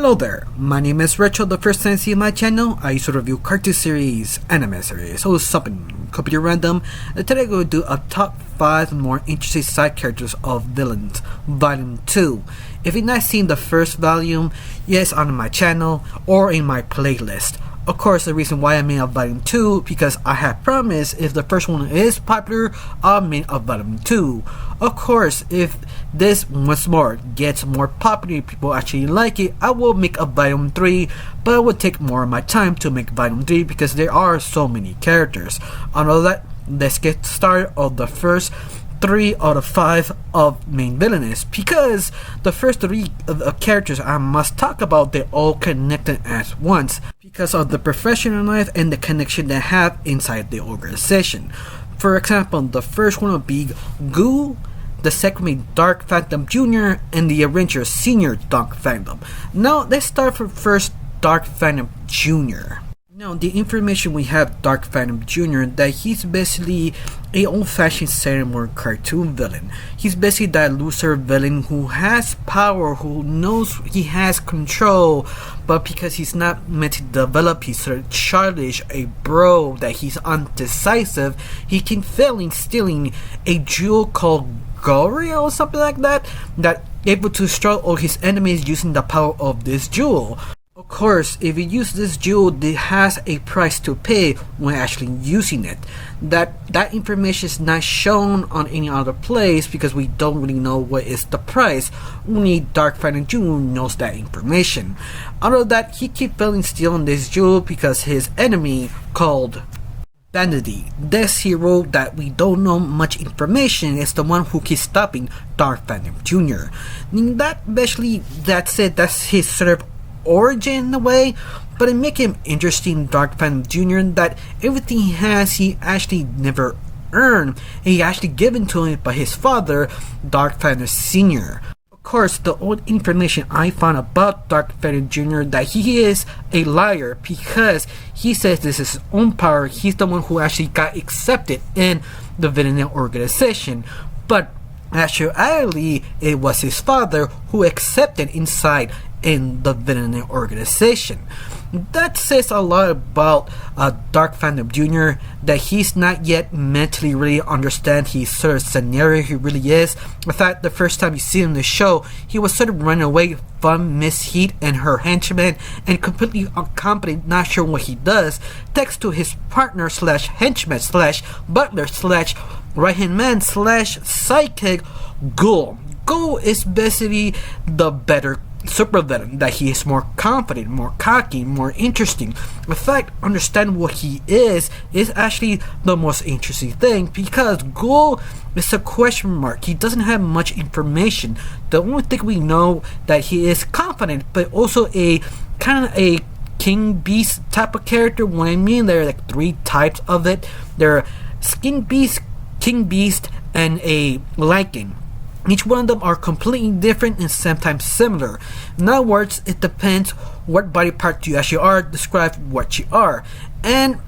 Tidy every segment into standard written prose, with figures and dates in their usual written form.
Hello there, my name is Retro. The first time you see my channel, I used to review cartoon series, anime series, or something completely random. And today I'm going to do a top 5 more interesting side characters of Villains, Volume 2. If you've not seen the first volume, yes, on my channel or in my playlist. Of course, the reason why I made a Volume 2 because I had promised if the first one is popular, I'll make a Volume 2. Of course, if this once more gets more popular, people actually like it, I will make a Volume 3, but it will take more of my time to make Volume 3 because there are so many characters. On all that, let's get started on the first 3 out of 5 of main Villainous, because the first 3 characters I must talk about, they're all connected at once because of the professional life and the connection they have inside the organization. For example, the first one would be Ghoul, the second would be Dark Phantom Jr., and the Arranger Senior Dark Phantom. Now let's start from first Dark Phantom Jr. Now, the information we have Dark Phantom Jr. that he's basically a old-fashioned Sailor Moon cartoon villain. He's basically that loser villain who has power, who knows he has control, but because he's not meant to develop, he's sort of childish, a bro, that he's undecisive, he can fail in stealing a jewel called Gloria or something like that, that able to struggle his enemies using the power of this jewel. Of course, if you use this jewel, it has a price to pay when actually using it. That information is not shown on any other place because we don't really know what is the price. Only Dark Phantom Jr. knows that information. Out of that, he keeps failing stealing this jewel because his enemy called Vanity, this hero that we don't know much information, is the one who keeps stopping Dark Phantom Jr. That's it. That's his sort of origin in a way, but it makes him interesting, Dark Phantom Jr., that everything he has, he actually never earned. He actually given to him by his father, Dark Phantom Sr. Of course, the old information I found about Dark Phantom Jr. that he is a liar because he says this is his own power. He's the one who actually got accepted in the Villainous organization, but actually it was his father who accepted inside in the Villainous organization. That says a lot about Dark Phantom Jr., that he's not yet mentally really understand his sort of scenario he really is. In fact, the first time you see him in the show, he was sort of running away from Miss Heat and her henchman and completely incompetent, not sure what he does, text to his partner slash henchman slash butler slash right hand man slash sidekick, Ghoul. Ghoul is basically the better super villain, that he is more confident, more cocky, more interesting. In fact, understand what he is actually the most interesting thing, because Ghoul is a question mark. He doesn't have much information. The only thing we know that he is confident, but also a kind of a king beast type of character. What I mean, there are like 3 types of it. There are skin beast, king beast, and a lichen. Each one of them are completely different and sometimes similar. In other words, it depends what body part you actually are, describe what you are. And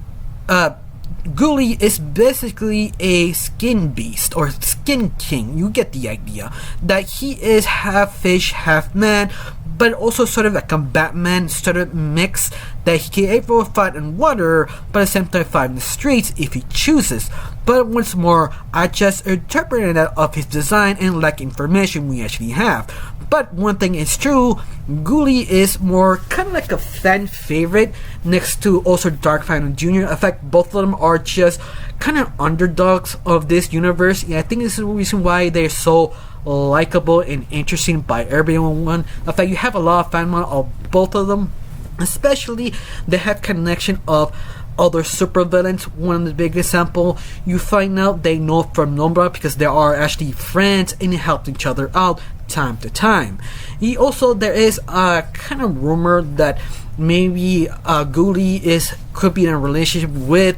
Ghoulie is basically a skin beast or skin king. You get the idea that he is half fish, half man, but also sort of like a Batman sort of mix, that he can able to fight in water, but at the same time fight in the streets if he chooses. But once more, I just interpreted that of his design and lack information we actually have. But one thing is true, Ghoulie is more kind of like a fan favorite next to also Dark Phantom Jr. In fact, both of them are just kind of underdogs of this universe. And I think this is the reason why they're so likable and interesting by everyone. In fact, you have a lot of fan mail of both of them, especially they have connection of other supervillains. One of the big example, you find out they know from Nombra because they are actually friends and they help each other out time to time. There is a kind of rumor that maybe Ghoulie could be in a relationship with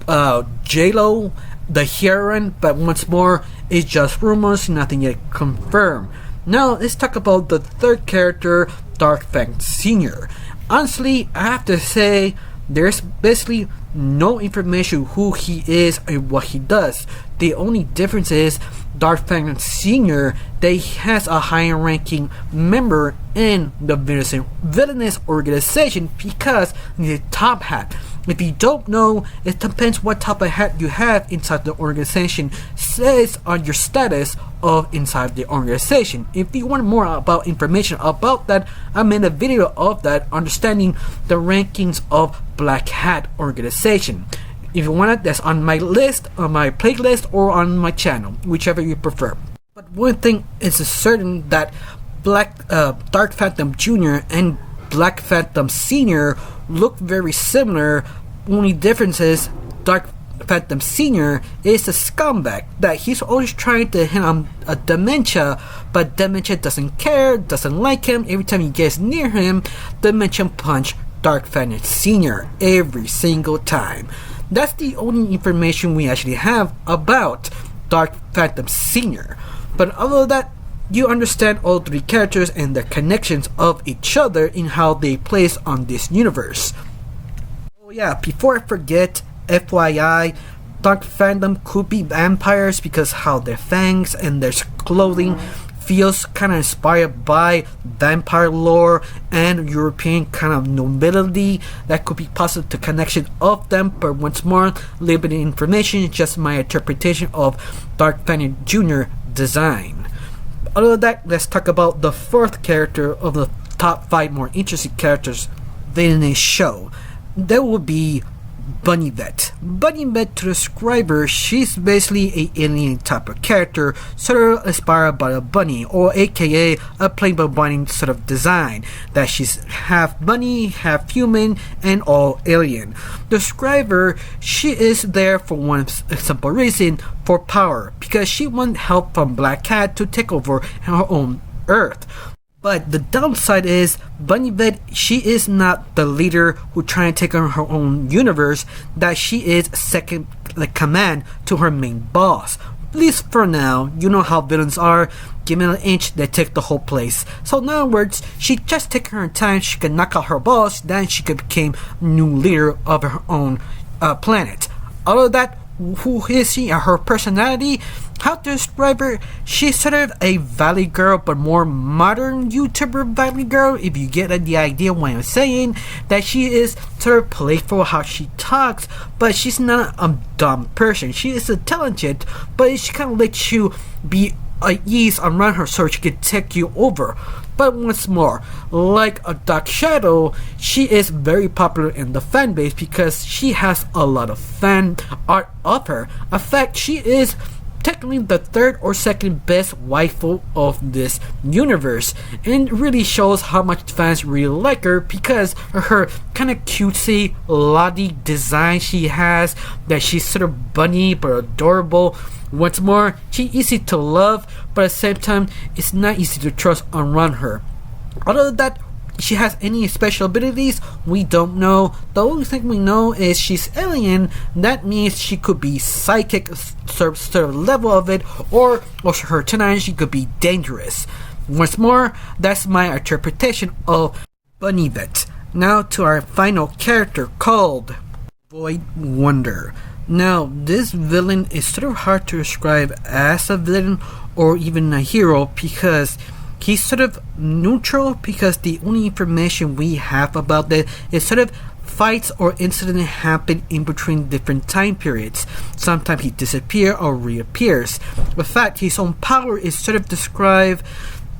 J-Lo, the heroine, but once more, it's just rumors, nothing yet confirmed. Now let's talk about the third character, Dark Phantom Sr. Honestly, I have to say there's basically no information who he is and what he does. The only difference is Darth Vader Sr., that he has a higher ranking member in the Villainous organization because he's a top hat. If you don't know, it depends what type of hat you have inside the organization says on your status of inside the organization. If you want more about information about that, I made a video of that, understanding the rankings of Black Hat organization. If you want it, that's on my list, on my playlist, or on my channel, whichever you prefer. But one thing is certain, that Dark Phantom Jr. and Black Phantom Sr. look very similar. Only difference is Dark Phantom Sr. is a scumbag, that he's always trying to hit on a Dementia, but Dementia doesn't care, doesn't like him. Every time he gets near him, Dementia punch Dark Phantom Sr. every single time. That's the only information we actually have about Dark Phantom Sr. But other than that, you understand all three characters and their connections of each other in how they place on this universe. Oh yeah, before I forget, FYI, Dark Phantom could be vampires because how their fangs and their clothing feels kind of inspired by vampire lore and European kind of nobility. That could be possible to connection of them, but once more, limited information, just my interpretation of Dark Phantom Jr. design. Other than that, let's talk about the fourth character of the top 5 more interesting characters in this show. That would be Bunny Vet. Bunny Vet, to describe her, she's basically a alien type of character, sort of inspired by a bunny, or aka a plain bunny sort of design, that she's half bunny, half human, and all alien. Describe her, she is there for one simple reason, for power, because she wants help from Black Cat to take over her own Earth. But the downside is, Bunny Vet, she is not the leader who trying to take on her own universe, that she is second command to her main boss. At least for now, you know how villains are, give it an inch, they take the whole place. So in other words, she just take her time, she can knock out her boss, then she could become new leader of her own planet. Other than that, who is she and her personality? How to describe her? She's sort of a Valley Girl, but more modern YouTuber Valley Girl, if you get the idea what I'm saying. That she is sort of playful how she talks, but she's not a dumb person. She is intelligent, but she kind of lets you be at ease around her so she can take you over. But once more, like a Dark Shadow, she is very popular in the fan base because she has a lot of fan art of her. In fact, she is technically the third or second best waifu of this universe, and it really shows how much fans really like her because of her kind of cutesy lottie design she has, that she's sort of bunny but adorable. Once more, she's easy to love, but at the same time, it's not easy to trust around her. Other than that, she has any special abilities, we don't know. The only thing we know is she's alien. That means she could be psychic, sort of level of it, or her tonight she could be dangerous. Once more, that's my interpretation of Bunny Vet. Now to our final character called Void Wonder. Now, this villain is sort of hard to describe as a villain or even a hero because he's sort of neutral, because the only information we have about that is sort of fights or incidents happen in between different time periods. Sometimes he disappears or reappears. In fact, his own power is sort of described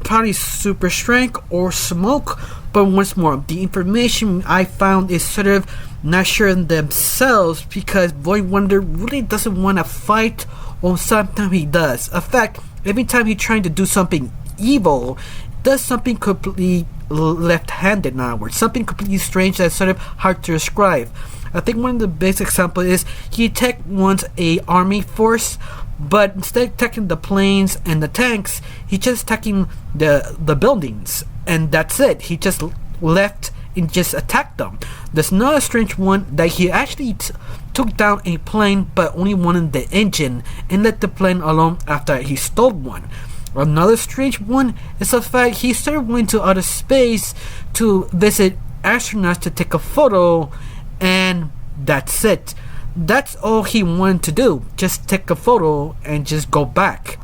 probably super strength or smoke, but once more, the information I found is sort of not sure in themselves because Void Wonder really doesn't want to fight, or sometimes he does. In fact, every time he's trying to do something evil, does something completely left-handed in other words, something completely strange that's sort of hard to describe. I think one of the best examples is he attacked once a army force, but instead of attacking the planes and the tanks, he just attacking the buildings, and that's it. He just left and just attacked them. There's another strange one that he actually took down a plane, but only wanted the engine and let the plane alone after he stole one. Another strange one is the fact he started going to outer space to visit astronauts to take a photo, and that's it. That's all he wanted to do, just take a photo and just go back.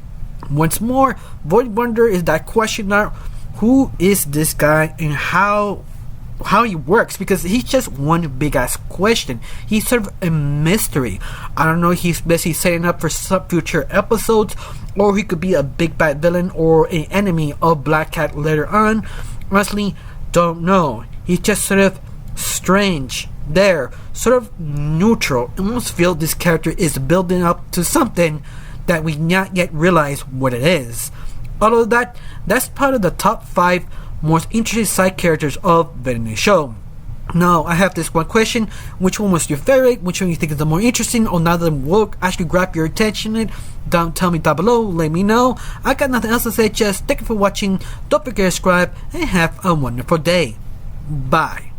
Once more, Void Wonder is that question now, who is this guy and how he works, because he's just one big ass question. He's sort of a mystery. I don't know if he's basically setting up for some future episodes, or he could be a big bad villain or an enemy of Black Cat later on. Honestly, don't know. He's just sort of strange there, sort of neutral. I almost feel this character is building up to something that we not yet realize what it is. Although that's part of the top 5 most interesting side characters of Villainous show. Now, I have this one question. Which one was your favorite? Which one you think is the more interesting? Or none of them will actually grab your attention? Tell me down below. Let me know. I got nothing else to say. Just thank you for watching. Don't forget to subscribe and have a wonderful day. Bye.